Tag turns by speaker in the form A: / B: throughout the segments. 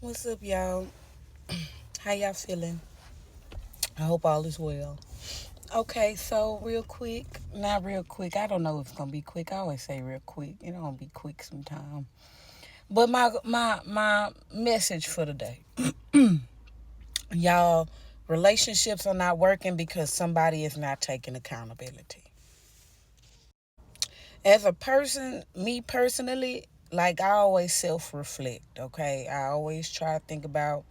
A: What's up, y'all? How y'all feeling? I hope all is well. Okay, so real quick, not real quick. I don't know if it's gonna be quick. I always say real quick. It don't be quick sometime. But my message for today, y'all, relationships are not working because somebody is not taking accountability. As a person, me personally, like I always self reflect. Okay, I always try to think about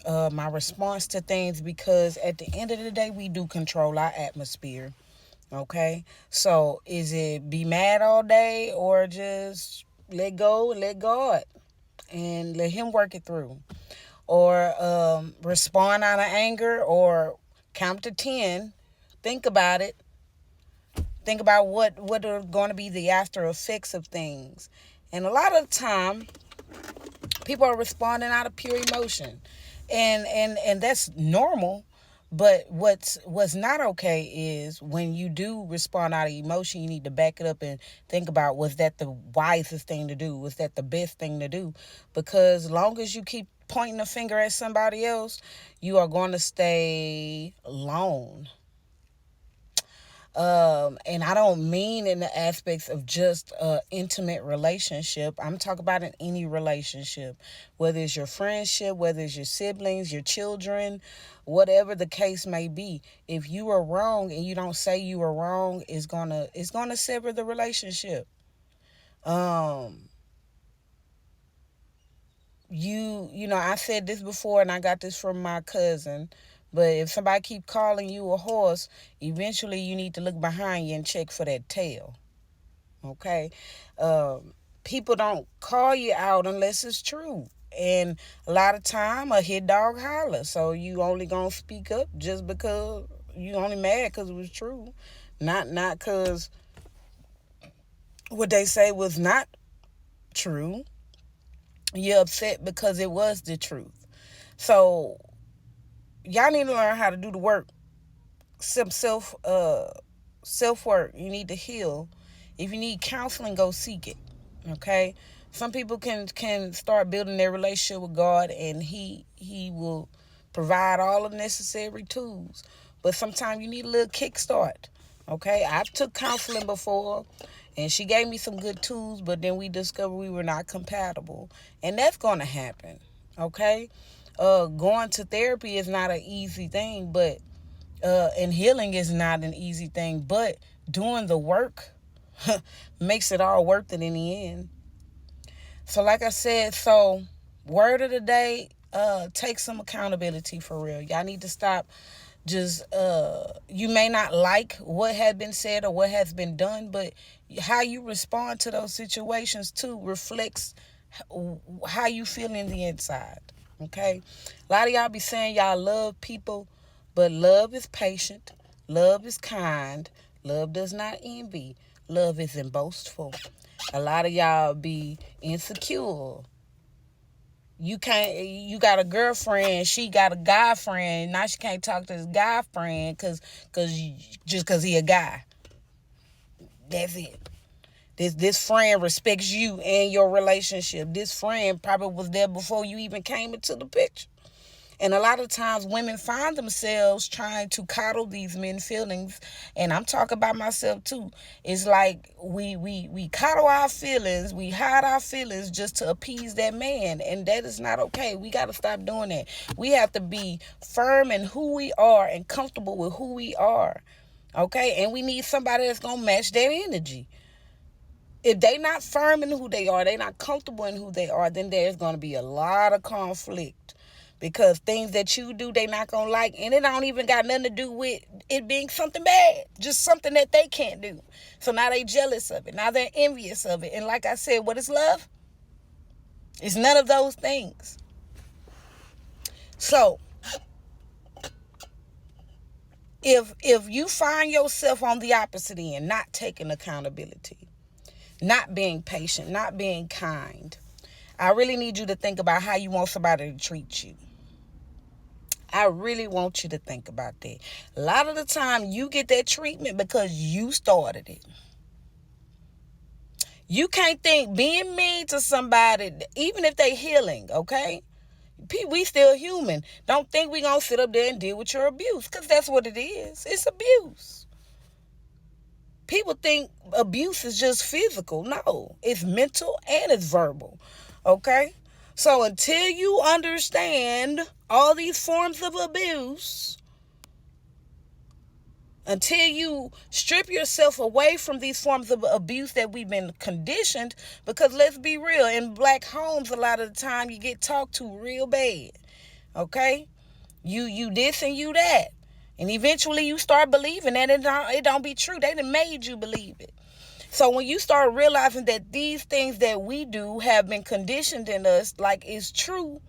A: my response to things because at the end of the day, we do control our atmosphere. Okay, so is it be mad all day or just let go, let God, and let Him work it through, or respond out of anger, or count to 10, think about it, think about what are going to be the after effects of things, and a lot of the time people are responding out of pure emotion, and that's normal. But what's not okay is when you do respond out of emotion, you need to back it up and think about, was that the wisest thing to do? Was that the best thing to do? Because long as you keep pointing a finger at somebody else, you are going to stay alone. And I don't mean in the aspects of just intimate relationship. I'm talking about in any relationship, whether it's your friendship, whether it's your siblings, your children, whatever the case may be. If you are wrong and you don't say you are wrong, it's gonna sever the relationship. Um, you know, I said this before, and I got this from my cousin. But if somebody keep calling you a horse, eventually you need to look behind you and check for that tail. Okay, people don't call you out unless it's true, and a lot of time a hit dog holler. So you only gonna speak up just because you only mad because it was true, not because what they say was not true. You're upset because it was the truth. So y'all need to learn how to do the work. Some self work. You need to heal. If you need counseling, go seek it. Okay. Some people can start building their relationship with God, and He will provide all the necessary tools. But sometimes you need a little kickstart. Okay. I've took counseling before, and she gave me some good tools, but then we discovered we were not compatible, and that's going to happen. Okay. Going to therapy is not an easy thing, but and healing is not an easy thing, but doing the work makes it all worth it in the end. So like I said, word of the day, take some accountability for real. Y'all need to stop just you may not like what has been said or what has been done, but how you respond to those situations too reflects how you feel in the inside. Okay, a lot of y'all be saying y'all love people, but love is patient, love is kind, love does not envy, love isn't boastful. A lot of y'all be insecure. You got a girlfriend, she got a guy friend, now she can't talk to this guy friend cause just cause he a guy. That's it. This friend respects you and your relationship. This friend probably was there before you even came into the picture. And a lot of times women find themselves trying to coddle these men's feelings. And I'm talking about myself too. It's like we coddle our feelings, we hide our feelings just to appease that man. And that is not okay. We got to stop doing that. We have to be firm in who we are and comfortable with who we are. Okay? And we need somebody that's going to match that energy. If they not firm in who they are, they not comfortable in who they are, then there's going to be a lot of conflict, because things that you do they not going to like, and it don't even got nothing to do with it being something bad, just something that they can't do. So now they jealous of it, now they're envious of it. And like I said, what is love? It's none of those things. So if you find yourself on the opposite end, not taking accountability, not being patient, not being kind, I really need you to think about how you want somebody to treat you. I really want you to think about that. A lot of the time, you get that treatment because you started it. You can't think being mean to somebody, even if they healing, okay? We still human. Don't think we gonna sit up there and deal with your abuse, because that's what it is. It's abuse. People think abuse is just physical. No, it's mental and it's verbal. Okay? So until you understand all these forms of abuse, until you strip yourself away from these forms of abuse that we've been conditioned, because let's be real, in black homes, a lot of the time you get talked to real bad. Okay? You this and you that. And eventually you start believing that it don't be true. They done made you believe it. So when you start realizing that these things that we do have been conditioned in us like it's true,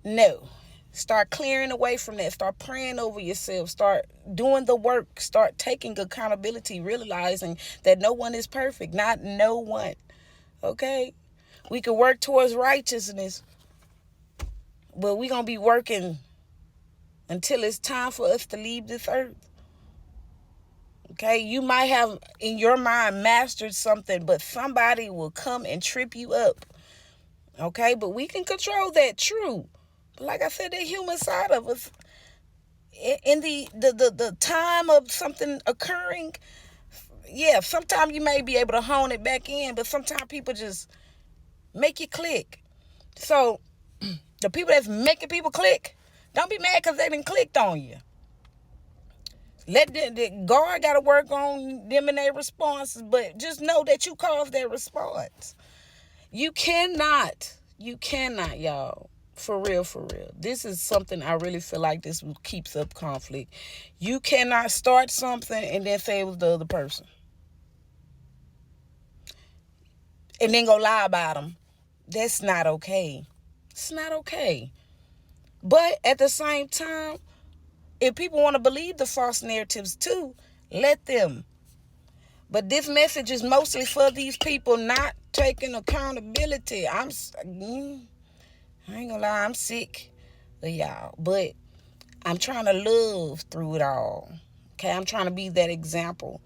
A: no. Start clearing away from that. Start praying over yourself. Start doing the work. Start taking accountability, realizing that no one is perfect. Not no one. Okay? We can work towards righteousness, but we're going to be working until it's time for us to leave this earth. Okay? You might have in your mind mastered something, but somebody will come and trip you up. Okay? But we can control that, true. Like I said, the human side of us, in the time of something occurring, yeah, sometimes you may be able to hone it back in, but sometimes people just make you click. So the people that's making people click, don't be mad because they done clicked on you. Let the guard got to work on them and their responses, but just know that you caused their response. You cannot, y'all. For real. This is something I really feel like this keeps up conflict. You cannot start something and then say it was the other person. And then go lie about them. That's not okay. It's not okay. But at the same time, if people want to believe the false narratives too, let them. But this message is mostly for these people not taking accountability. I ain't gonna lie, I'm sick of y'all. But I'm trying to love through it all. Okay, I'm trying to be that example.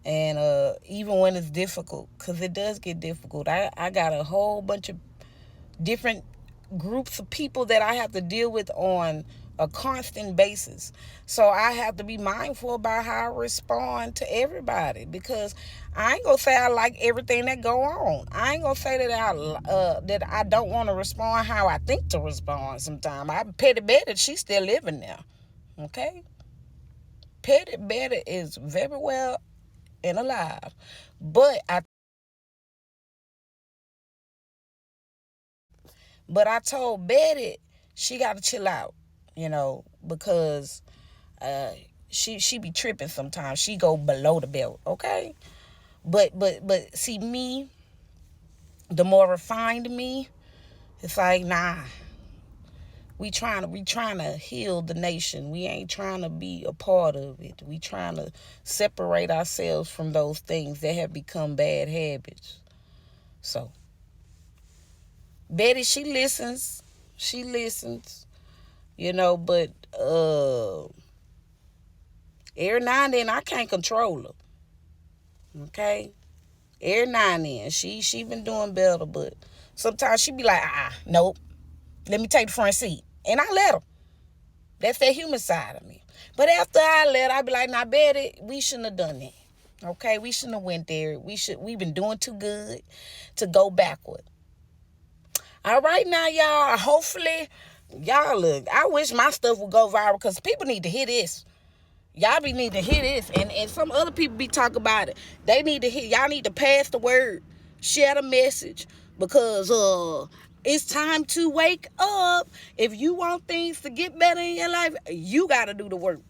A: And even when it's difficult, because it does get difficult. I got a whole bunch of different groups of people that I have to deal with on a constant basis. So I have to be mindful about how I respond to everybody, because I ain't gonna say I like everything that go on. I ain't gonna say that I don't want to respond how I think to respond sometimes. I Petty Betty, she's still living there. Okay? Petty Betty is very well and alive. But I told Betty she got to chill out, because she be tripping sometimes. She go below the belt, okay? But see me, the more refined me, it's like, nah. We trying to heal the nation. We ain't trying to be a part of it. We trying to separate ourselves from those things that have become bad habits. So Betty, she listens, but every now and then I can't control her. Okay? Every now and then. She been doing better, but sometimes she be like, nope. Let me take the front seat. And I let her. That's that human side of me. But after I let her, I be like, nah, Betty, we shouldn't have done that. Okay? We shouldn't have went there. We've been doing too good to go backward. All right now, y'all. Hopefully, y'all look. I wish my stuff would go viral, because people need to hear this. Y'all need to hear this. And some other people be talking about it. They need to hear. Y'all need to pass the word. Share the message. Because it's time to wake up. If you want things to get better in your life, you got to do the work.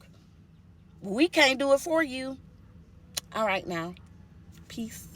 A: We can't do it for you. All right now. Peace.